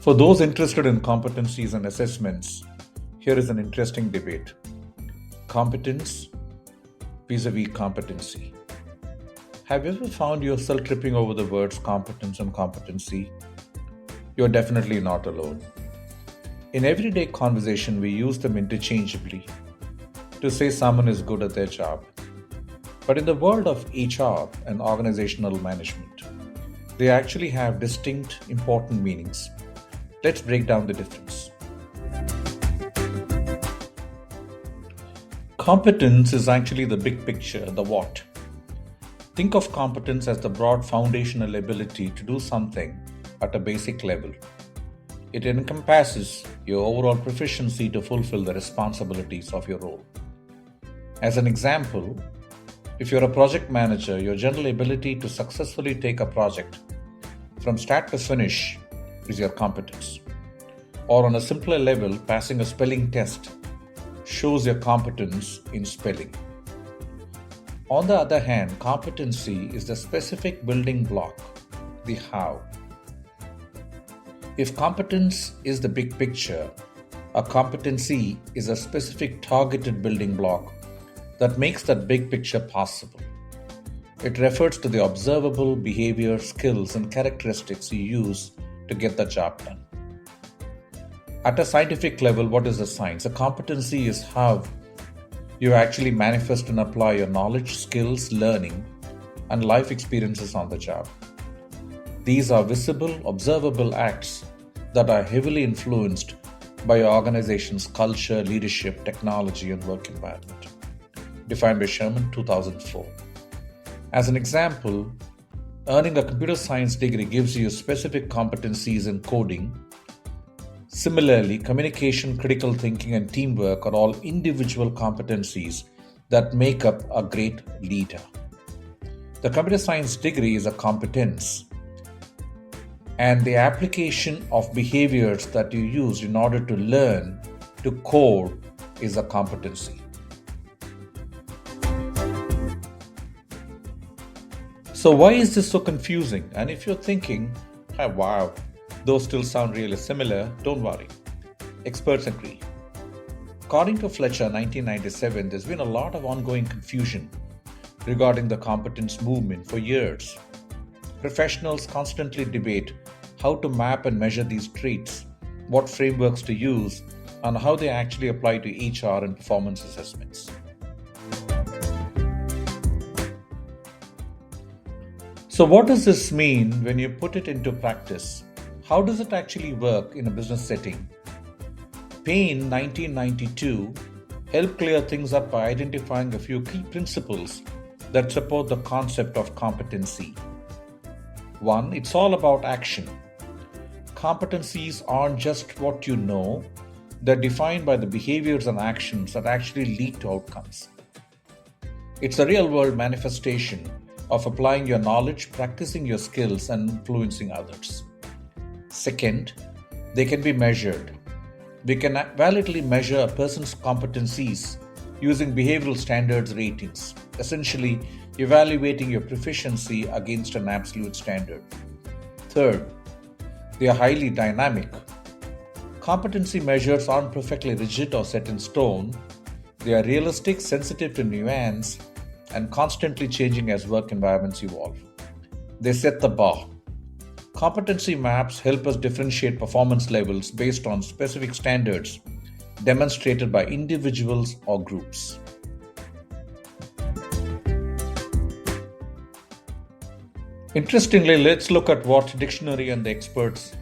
For those interested in competencies and assessments, here is an interesting debate. Competence vis-a-vis competency. Have you ever found yourself tripping over the words competence and competency? You're definitely not alone. In everyday conversation, we use them interchangeably to say someone is good at their job. But in the world of HR and organizational management, they actually have distinct, important meanings. Let's break down the difference. Competence is actually the big picture, the what. Think of competence as the broad foundational ability to do something at a basic level. It encompasses your overall proficiency to fulfill the responsibilities of your role. As an example, if you're a project manager, your general ability to successfully take a project from start to finish is your competence. Or on a simpler level, passing a spelling test shows your competence in spelling. On the other hand, competency is the specific building block, the how. If competence is the big picture, a competency is a specific targeted building block that makes that big picture possible. It refers to the observable behavior, skills, and characteristics you use to get the job done. At a scientific level, what is the science? A competency is how you actually manifest and apply your knowledge, skills, learning, and life experiences on the job. These are visible, observable acts that are heavily influenced by your organization's culture, leadership, technology, and work environment. Defined by Sherman, 2004. As an example, earning a computer science degree gives you specific competencies in coding. Similarly, communication, critical thinking, and teamwork are all individual competencies that make up a great leader. The computer science degree is a competence, and the application of behaviors that you use in order to learn to code is a competency. So why is this so confusing? And if you're thinking, oh, wow, those still sound really similar, don't worry. Experts agree. According to Fletcher, 1997, there's been a lot of ongoing confusion regarding the competence movement for years. Professionals constantly debate how to map and measure these traits, what frameworks to use, and how they actually apply to HR and performance assessments. So what does this mean when you put it into practice? How does it actually work in a business setting? Payne, 1992, helped clear things up by identifying a few key principles that support the concept of competency. 1. It's all about action. Competencies aren't just what you know, they're defined by the behaviors and actions that actually lead to outcomes. It's a real-world manifestation of applying your knowledge, practicing your skills, and influencing others. Second, they can be measured. We can validly measure a person's competencies using behavioral standards ratings, essentially evaluating your proficiency against an absolute standard. Third, they are highly dynamic. Competency measures aren't perfectly rigid or set in stone. They are realistic, sensitive to nuance, and constantly changing as work environments evolve. They set the bar. Competency maps help us differentiate performance levels based on specific standards demonstrated by individuals or groups. Interestingly, let's look at what dictionary and the experts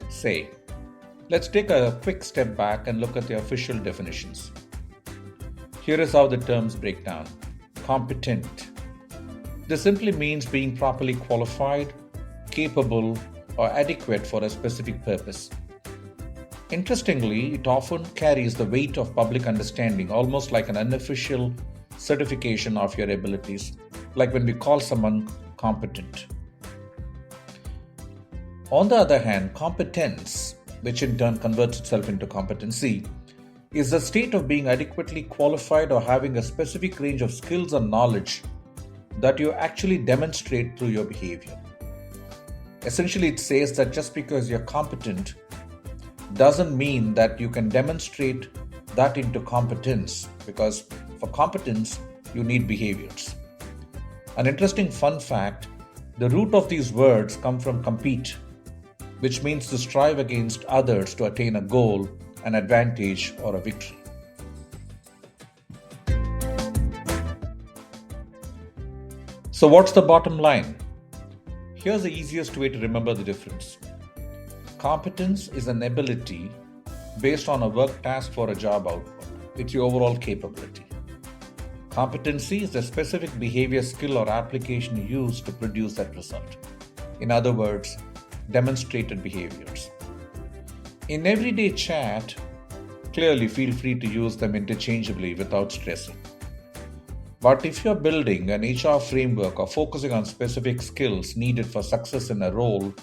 say. Let's take a quick step back and look at the official definitions. Here is how the terms break down. Competent. This simply means being properly qualified, capable, or adequate for a specific purpose. Interestingly, it often carries the weight of public understanding, almost like an unofficial certification of your abilities, like when we call someone competent. On the other hand, competence, which in turn converts itself into competency, is the state of being adequately qualified or having a specific range of skills and knowledge that you actually demonstrate through your behavior. Essentially, it says that just because you're competent doesn't mean that you can demonstrate that into competence, because for competence, you need behaviors. An interesting fun fact, the root of these words come from compete, which means to strive against others to attain a goal, an advantage, or a victory. So, what's the bottom line? Here's the easiest way to remember the difference. Competence is an ability based on a work task for a job output. It's your overall capability. Competency is the specific behavior, skill, or application used to produce that result. In other words, demonstrated behaviors. In everyday chat, clearly feel free to use them interchangeably without stressing. But if you're building an HR framework or focusing on specific skills needed for success in a role,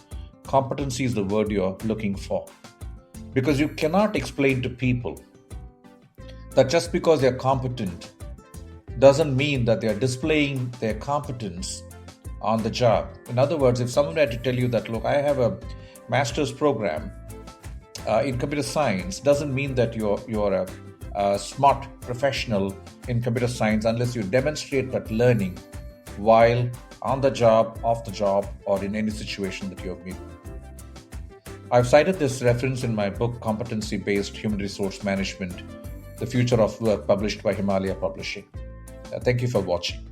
competency is the word you're looking for. Because you cannot explain to people that just because they're competent doesn't mean that they're displaying their competence on the job. In other words, if someone had to tell you that, look, I have a master's program in computer science, doesn't mean that you're a smart professional in computer science unless you demonstrate that learning while on the job, off the job, or in any situation that you're in. I've cited this reference in my book, Competency-Based Human Resource Management, The Future of Work, published by Himalaya Publishing. Thank you for watching.